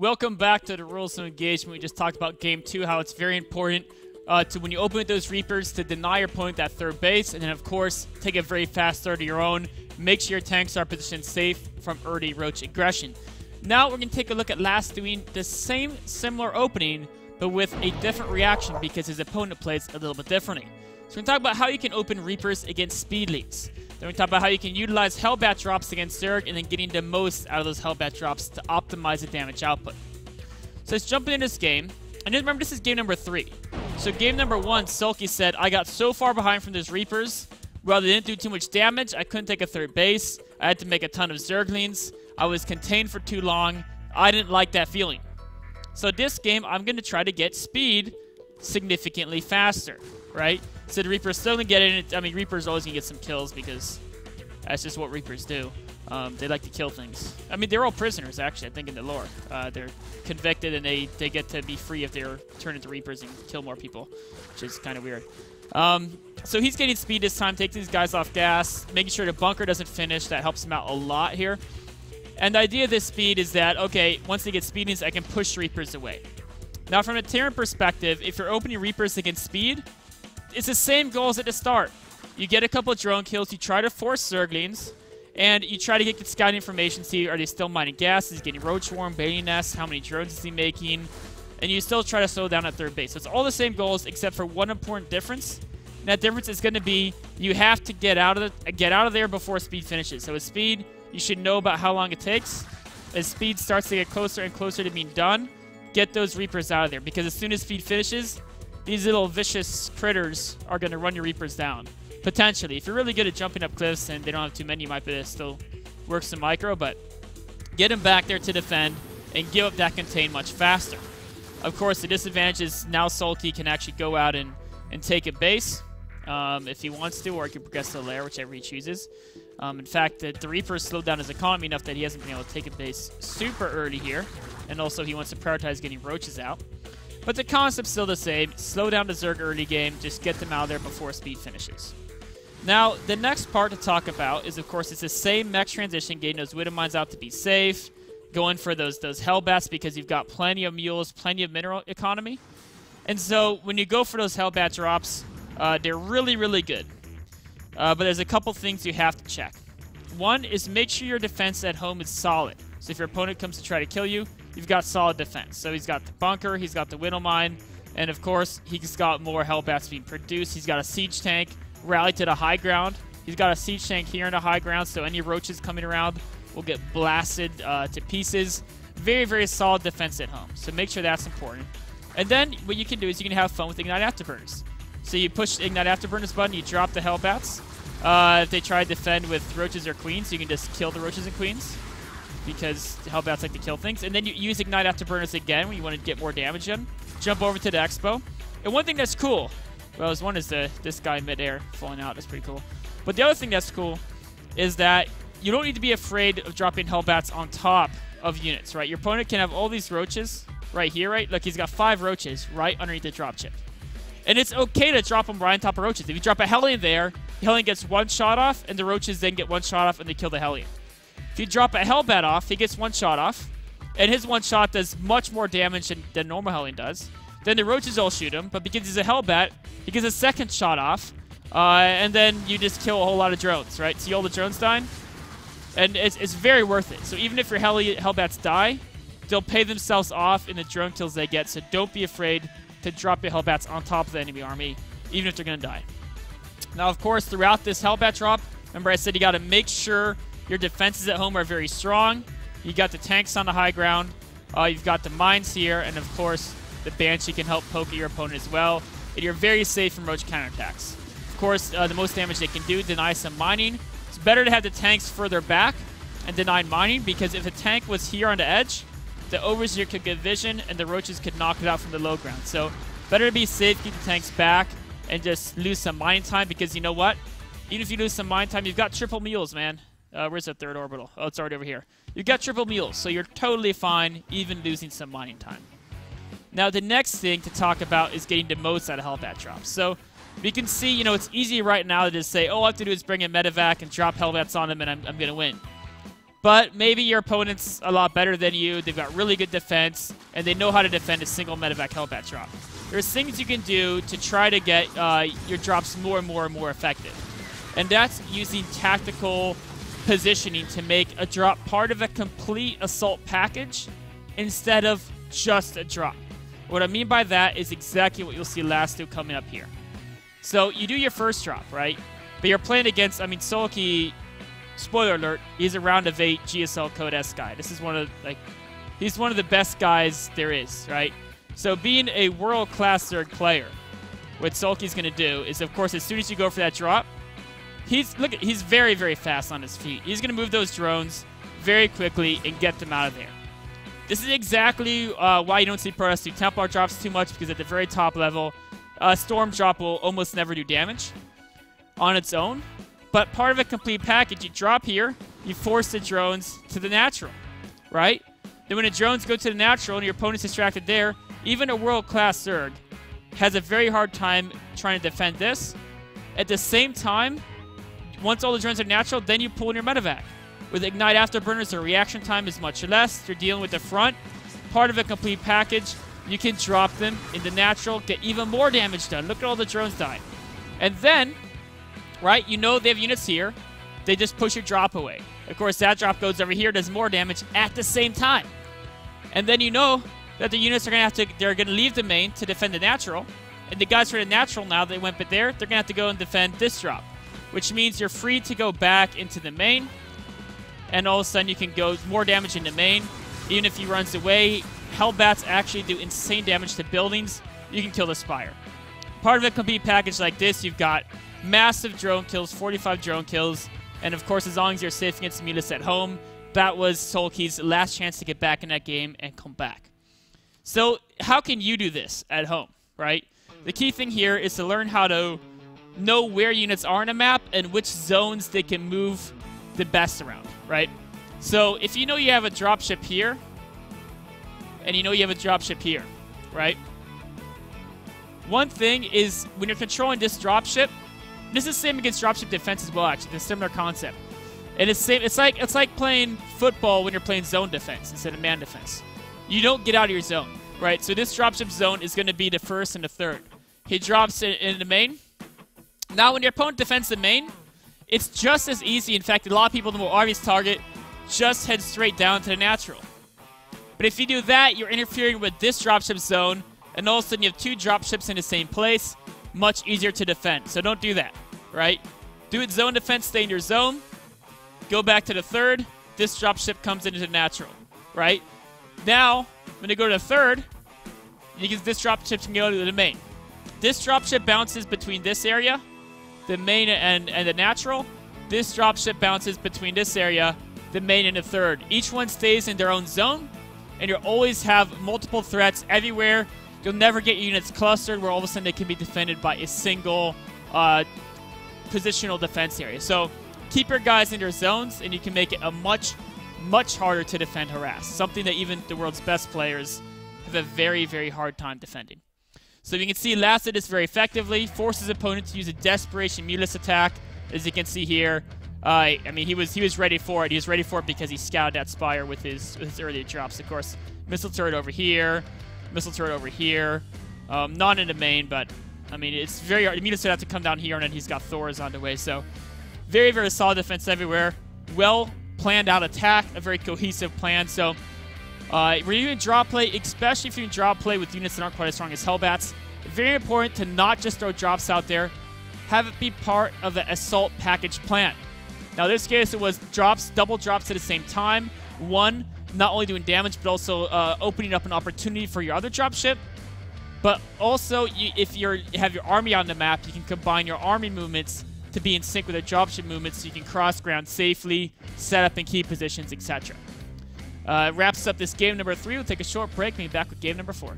Welcome back to the rules of engagement. We just talked about game 2, how it's very important to when you open with those Reapers to deny your opponent that third base, and then of course take a very fast start of your own. Make sure your tanks are positioned safe from early roach aggression. Now we're going to take a look at Last doing the same similar opening, but with a different reaction because his opponent plays a little bit differently. So we're going to talk about how you can open Reapers against speed leads. Then we're going to talk about how you can utilize Hellbat drops against Zerg and then getting the most out of those Hellbat drops to optimize the damage output. So let's jump into this game. And then remember, this is game number 3. So game number 1, Soulkey said, I got so far behind from those Reapers, while they didn't do too much damage, I couldn't take a third base. I had to make a ton of Zerglings. I was contained for too long. I didn't like that feeling. So this game, I'm going to try to get speed significantly faster, right? So the Reaper's still going to get in. I mean, Reaper's always going to get some kills because that's just what Reapers do. They like to kill things. I mean, they're all prisoners, actually, I think, in the lore. They're convicted, and they get to be free if they're turned into Reapers and kill more people, which is kind of weird. So he's getting speed this time, taking these guys off gas, making sure the bunker doesn't finish. That helps him out a lot here. And the idea of this speed is that, okay, once they get speed, I can push Reapers away. Now, from a Terran perspective, if you're opening Reapers against speed, it's the same goals at the start. You get a couple of drone kills, you try to force Zerglings, and you try to get scouting information, see are they still mining gas, is he getting roach swarm, baiting nests, how many drones is he making, and you still try to slow down at third base. So it's all the same goals except for one important difference. And that difference is going to be you have to get out of there before speed finishes. So with speed, you should know about how long it takes. As speed starts to get closer and closer to being done, get those Reapers out of there, because as soon as speed finishes, these little vicious critters are going to run your Reapers down. Potentially. If you're really good at jumping up cliffs and they don't have too many, you might be able to still work some micro, but get them back there to defend and give up that contain much faster. Of course, the disadvantage is now Soulkey can actually go out and take a base if he wants to, or he can progress to the lair, whichever he chooses. In fact, the Reaper's slowed down his economy enough that he hasn't been able to take a base super early here, and also he wants to prioritize getting roaches out. But the concept's still the same. Slow down the Zerg early game, just get them out of there before speed finishes. Now, the next part to talk about is, of course, it's the same mech transition, getting those Widow Mines out to be safe, going for those Hellbats because you've got plenty of mules, plenty of mineral economy. And so when you go for those Hellbat drops, they're really, really good. But there's a couple things you have to check. One is make sure your defense at home is solid. So if your opponent comes to try to kill you, you've got solid defense. So he's got the bunker, he's got the Widow Mine, and of course, he's got more Hellbats being produced. He's got a siege tank, rally to the high ground. He's got a siege tank here in the high ground, so any roaches coming around will get blasted to pieces. Very, very solid defense at home, so make sure that's important. And then what you can do is you can have fun with Ignite Afterburners. So you push the Ignite Afterburners button, you drop the Hellbats. If they try to defend with roaches or queens, you can just kill the roaches and queens, because the Hellbats like to kill things. And then you use Ignite Afterburners again when you want to get more damage in. Jump over to the Expo. And one thing that's cool, well, one is this guy midair falling out. That's pretty cool. But the other thing that's cool is that you don't need to be afraid of dropping Hellbats on top of units, right? Your opponent can have all these roaches right here, right? Look, he's got 5 roaches right underneath the drop chip. And it's okay to drop them right on top of roaches. If you drop a Hellion there, the Hellion gets 1 shot off, and the roaches then get 1 shot off, and they kill the Hellion. If you drop a Hellbat off, he gets 1 shot off, and his 1 shot does much more damage than normal Hellion does. Then the roaches all shoot him, but because he's a Hellbat, he gets a 2nd shot off, and then you just kill a whole lot of drones, right? See all the drones dying? And it's very worth it. So even if your Hellbats die, they'll pay themselves off in the drone kills they get, so don't be afraid to drop your Hellbats on top of the enemy army, even if they're going to die. Now, of course, throughout this Hellbat drop, remember I said you got to make sure your defenses at home are very strong. You got the tanks on the high ground, you've got the mines here, and of course, the Banshee can help poke at your opponent as well, and you're very safe from roach counterattacks. Of course, the most damage they can do, deny some mining. It's better to have the tanks further back and deny mining, because if a tank was here on the edge, the Overseer could get vision, and the roaches could knock it out from the low ground. So, better to be safe, keep the tanks back, and just lose some mining time, because you know what? Even if you lose some mining time, you've got triple mules, man. Where's the 3rd orbital? Oh, it's already over here. You've got triple mules, so you're totally fine, even losing some mining time. Now, the next thing to talk about is getting the most out of Hellbat drops. So, we can see, you know, it's easy right now to just say, oh, all I have to do is bring in medevac and drop Hellbats on them, and I'm going to win. But maybe your opponent's a lot better than you. They've got really good defense, and they know how to defend a single medevac Hellbat drop. There's things you can do to try to get your drops more and more effective. And that's using tactical positioning to make a drop part of a complete assault package instead of just a drop. What I mean by that is exactly what you'll see Lasto coming up here. So you do your first drop, right? But you're playing against, I mean, Soulkey, spoiler alert, he's a round of 8 GSL Code S guy. This is one of, like, he's one of the best guys there is, right? So being a world-class third player, what Soulkey's going to do is, of course, as soon as you go for that drop, he's very, very fast on his feet. He's going to move those drones very quickly and get them out of there. This is exactly why you don't see Protoss do Templar drops too much, because at the very top level, Storm drop will almost never do damage on its own. But part of a complete package, you drop here, you force the drones to the natural, right? Then when the drones go to the natural and your opponent's distracted there, even a world-class Zerg has a very hard time trying to defend this. At the same time, once all the drones are natural, then you pull in your medevac. With Ignite Afterburners, the reaction time is much less. You're dealing with the front. Part of a complete package, you can drop them in the natural, get even more damage done. Look at all the drones die. And then, right, you know they have units here. They just push your drop away. Of course, that drop goes over here, does more damage at the same time. And then you know that the units are going to they're going to leave the main to defend the natural. And the guys for the natural now, they went but there, they're going to have to go and defend this drop. Which means you're free to go back into the main. And all of a sudden you can go more damage in the main. Even if he runs away, Hellbats actually do insane damage to buildings. You can kill the Spire. Part of a complete package like this, you've got massive drone kills, 45 drone kills. And of course, as long as you're safe against Mutas at home, that was Soulkey's last chance to get back in that game and come back. So how can you do this at home, right? The key thing here is to learn how to know where units are on a map and which zones they can move the best around, right? So if you know you have a dropship here, and you know you have a dropship here, right? One thing is when you're controlling this dropship, this is the same against dropship defense as well, actually. It's a similar concept. And it's like playing football when you're playing zone defense instead of man defense. You don't get out of your zone, right? So this dropship zone is going to be the first and the third. He drops it in the main. Now, when your opponent defends the main, it's just as easy. In fact, a lot of people, the more obvious target, just head straight down to the natural. But if you do that, you're interfering with this dropship zone, and all of a sudden you have 2 dropships in the same place. Much easier to defend. So don't do that, right? Do it zone defense, stay in your zone. Go back to the third. This dropship comes into the natural, right? Now, when they go to the third, this dropship can go to the main. This dropship bounces between this area, the main and the natural. This dropship bounces between this area, the main and the third. Each one stays in their own zone, and you'll always have multiple threats everywhere. You'll never get units clustered where all of a sudden they can be defended by a single positional defense area. So keep your guys in their zones, and you can make it a much harder to defend harass. Something that even the world's best players have a very, very hard time defending. So you can see Last did this very effectively, forces opponent to use a desperation Mutas attack, as you can see here. I mean, he was ready for it. He was ready for it because he scouted that Spire with his earlier drops. Of course, missile turret over here, missile turret over here. Not in the main, but I mean, it's very hard. Mutas would have to come down here, and then he's got Thors on the way. So very, very solid defense everywhere. Well planned out attack, a very cohesive plan. So reviewing drop play, especially if you drop play with units that aren't quite as strong as Hellbats, very important to not just throw drops out there. Have it be part of the assault package plan. Now, in this case, it was drops, double drops at the same time. One, not only doing damage, but also opening up an opportunity for your other dropship. But also, if you have your army on the map, you can combine your army movements to be in sync with the dropship movements, so you can cross ground safely, set up in key positions, etc. Wraps up this game number 3. We'll take a short break and be back with game number 4.